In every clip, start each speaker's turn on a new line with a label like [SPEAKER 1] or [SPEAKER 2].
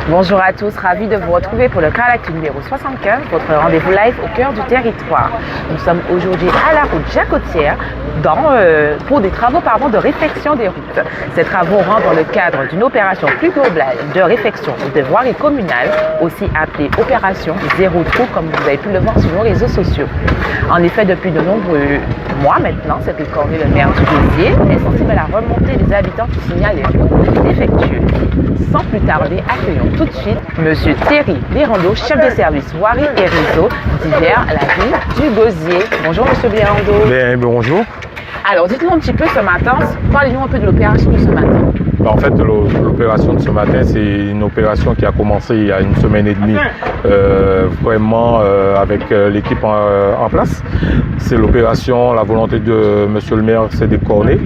[SPEAKER 1] Bonjour à tous, ravi de vous retrouver pour le Car Actu numéro 75, votre rendez-vous live au cœur du territoire. Nous sommes aujourd'hui à la route Jacottière pour des travaux de réfection des routes. Ces travaux rentrent dans le cadre d'une opération plus globale de réfection de voirie communale, aussi appelée opération Zéro Trou, comme vous avez pu le voir sur nos réseaux sociaux. En effet, depuis de nombreux mois maintenant, Cédric Cornet, le maire du Béziers, est sensible à la remontée des habitants qui signalent les routes défectueuses. Sans plus tarder, accueillons tout de suite M. Thierry Bérando, chef de service voirie et réseau divers à la ville du Gosier. Bonjour M. Bérando.
[SPEAKER 2] Bonjour.
[SPEAKER 1] Alors dites-nous un petit peu ce matin, parlez-nous un peu de l'opération de ce matin.
[SPEAKER 2] En fait, l'opération de ce matin, c'est une opération qui a commencé il y a une semaine et demie, avec l'équipe en place. C'est l'opération, la volonté de Monsieur le maire Cédric Cornet,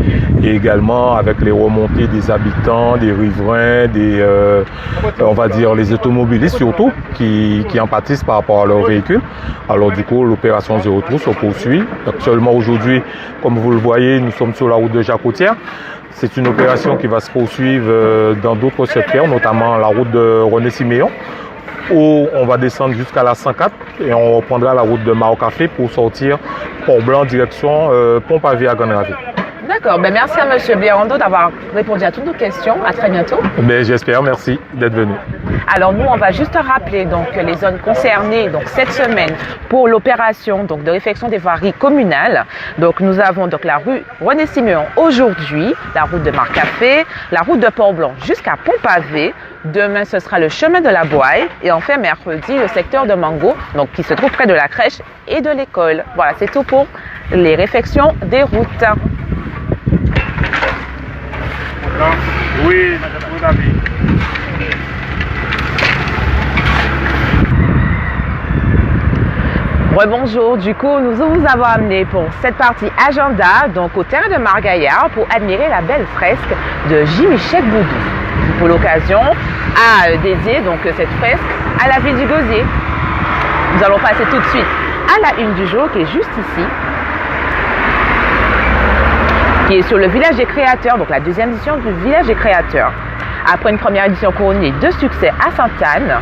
[SPEAKER 2] et également avec les remontées des habitants, des riverains, on va dire les automobilistes surtout, qui en pâtissent par rapport à leurs véhicules. Alors du coup, l'opération Zéro Trou se poursuit. Actuellement, aujourd'hui, comme vous le voyez, nous sommes sur la route de Jacottière. C'est une opération qui va se poursuivre dans d'autres secteurs, notamment la route de René-Siméon, où on va descendre jusqu'à la 104 et on reprendra la route de Mao-Café pour sortir Port-Blanc direction Pont-Pavé à Grande-Raville.
[SPEAKER 1] D'accord, merci à M. Bérando d'avoir répondu à toutes nos questions. À très bientôt.
[SPEAKER 2] J'espère, merci d'être venu.
[SPEAKER 1] Alors nous, on va juste rappeler les zones concernées cette semaine pour l'opération de réfection des voiries communales. Donc nous avons la rue René-Siméon aujourd'hui, la route de Mao-Café, la route de Port-Blanc jusqu'à Pont-Pavé. Demain, ce sera le chemin de la Boye et enfin mercredi, le secteur de Mango, qui se trouve près de la crèche et de l'école. Voilà, c'est tout pour les réfections des routes.
[SPEAKER 3] Oui, madame, vous avez.
[SPEAKER 1] Rebonjour, du coup, nous vous avons amené pour cette partie agenda, au terrain de Margaillard, pour admirer la belle fresque de J-Michel Boudou. Pour l'occasion, a dédié cette fresque à la ville du Gosier. Nous allons passer tout de suite à la une du jour, qui est juste ici, qui est sur le Village des Créateurs, la deuxième édition du Village des Créateurs. Après une première édition couronnée de succès à Sainte-Anne,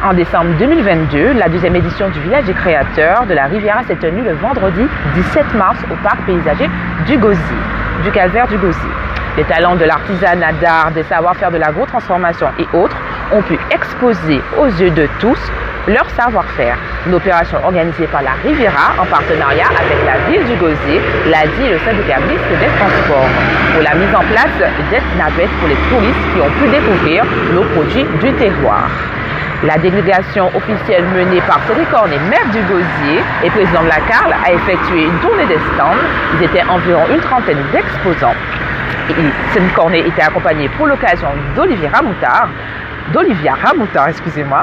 [SPEAKER 1] en décembre 2022, la deuxième édition du Village des Créateurs de la Riviera s'est tenue le vendredi 17 mars au parc paysager du Gosier, du Calvaire du Gosier. Les talents de l'artisanat d'art, des savoir-faire de l'agro-transformation et autres ont pu exposer aux yeux de tous leur savoir-faire. Une opération organisée par la Riviera en partenariat avec la ville du Gosier, l'ADI et le syndicat mixte des transports, pour la mise en place des navettes pour les touristes qui ont pu découvrir nos produits du terroir. La délégation officielle menée par Cédric Cornet, maire du Gosier et président de la CARL, a effectué une tournée des stands. Ils étaient environ une trentaine d'exposants. Cédric Cornet était accompagné pour l'occasion d'Olivia Ramoutard,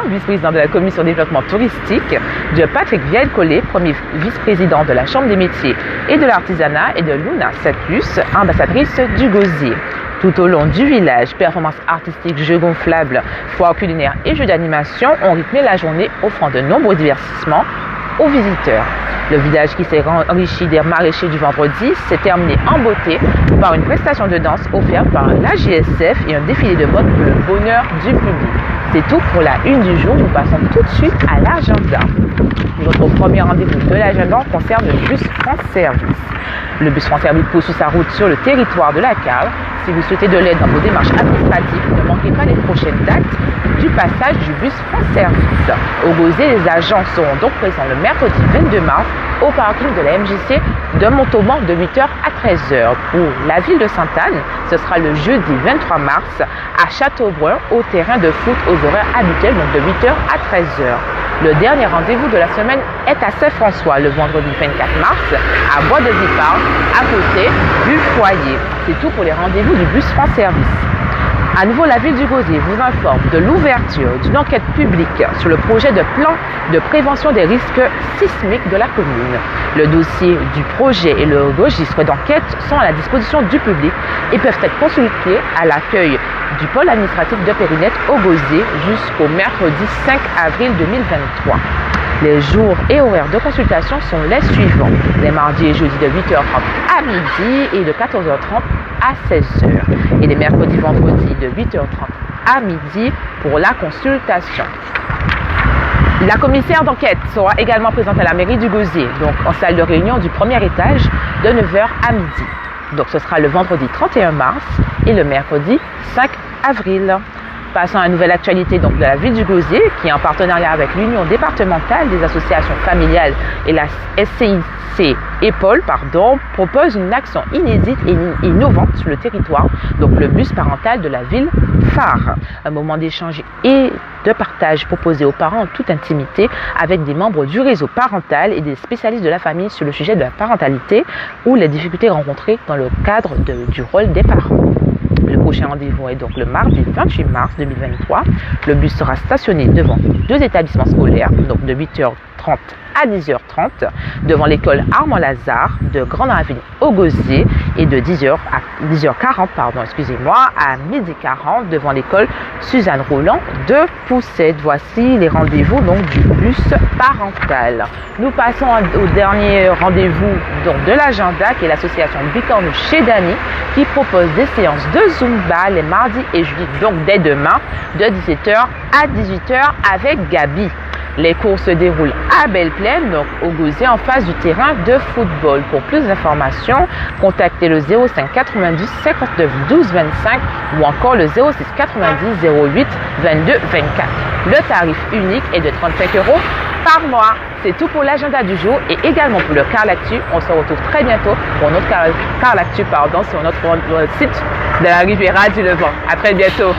[SPEAKER 1] vice-président de la commission développement touristique, de Patrick Viel-Collet, premier vice-président de la Chambre des métiers et de l'artisanat, et de Luna Satus, ambassadrice du Gosier. Tout au long du village, performances artistiques, jeux gonflables, foires culinaires et jeux d'animation ont rythmé la journée, offrant de nombreux divertissements aux visiteurs. Le village qui s'est enrichi des maraîchers du vendredi s'est terminé en beauté par une prestation de danse offerte par la JSF et un défilé de mode pour le bonheur du public. C'est tout pour la une du jour. Nous passons tout de suite à l'agenda. Notre premier rendez-vous de l'agenda concerne le bus France Service. Le bus France Service poursuit sa route sur le territoire de la CARL. Si vous souhaitez de l'aide dans vos démarches administratives, ne manquez pas les prochaines dates du passage du bus France Service. Au Gosier, les agents seront donc présents le mercredi 22 mars au parking de la MJC de Montauban de 8h à 13h. Pour la ville de Sainte-Anne, ce sera le jeudi 23 mars à Châteaubrun au terrain de foot aux horaires habituels, donc de 8h à 13h. Le dernier rendez-vous de la semaine est à Saint-François, le vendredi 24 mars, à Bois de Vipard, à côté du foyer. C'est tout pour les rendez-vous du bus France Service. À nouveau, la ville du Gosier vous informe de l'ouverture d'une enquête publique sur le projet de plan de prévention des risques sismiques de la commune. Le dossier du projet et le registre d'enquête sont à la disposition du public et peuvent être consultés à l'accueil du pôle administratif de Périnette au Gosier jusqu'au mercredi 5 avril 2023. Les jours et horaires de consultation sont les suivants. Les mardis et jeudis de 8h30 à midi et de 14h30 à 16h. Et les mercredis et vendredis de 8h30 à midi pour la consultation. La commissaire d'enquête sera également présente à la mairie du Gosier, donc en salle de réunion du premier étage de 9h à midi. Donc ce sera le vendredi 31 mars et le mercredi 5 avril. Passons à une nouvelle actualité donc, de la ville du Gosier qui, en partenariat avec l'Union départementale des associations familiales et la SCIC EPOL, propose une action inédite et innovante sur le territoire, donc le bus parental de la ville phare. Un moment d'échange et de partage proposé aux parents en toute intimité avec des membres du réseau parental et des spécialistes de la famille sur le sujet de la parentalité ou les difficultés rencontrées dans le cadre du rôle des parents. Le prochain rendez-vous est donc le mardi 28 mars 2023. Le bus sera stationné devant 2 établissements scolaires, donc de 8h30 à 10h30, devant l'école Armand Lazare de Grande-Ravine au Gosier et de 10h à 10h40, à 12h40 devant l'école Suzanne Roland de Poussette. Voici les rendez-vous donc du bus parental. Nous passons au dernier rendez-vous donc de l'agenda qui est l'association Bicorne chez Dany qui propose des séances de Zumba les mardis et jeudis, donc dès demain de 17h à 18h avec Gabi. Les cours se déroulent à Belle-Plaine, donc au Gosier, en face du terrain de football. Pour plus d'informations, contactez le 05 90 59 12 25 ou encore le 06 90 08 22 24. Le tarif unique est de 35 € par mois. C'est tout pour l'agenda du jour et également pour le Carlactu. On se retrouve très bientôt pour notre Carlactu sur notre site de la Riviera du Levant. À très bientôt.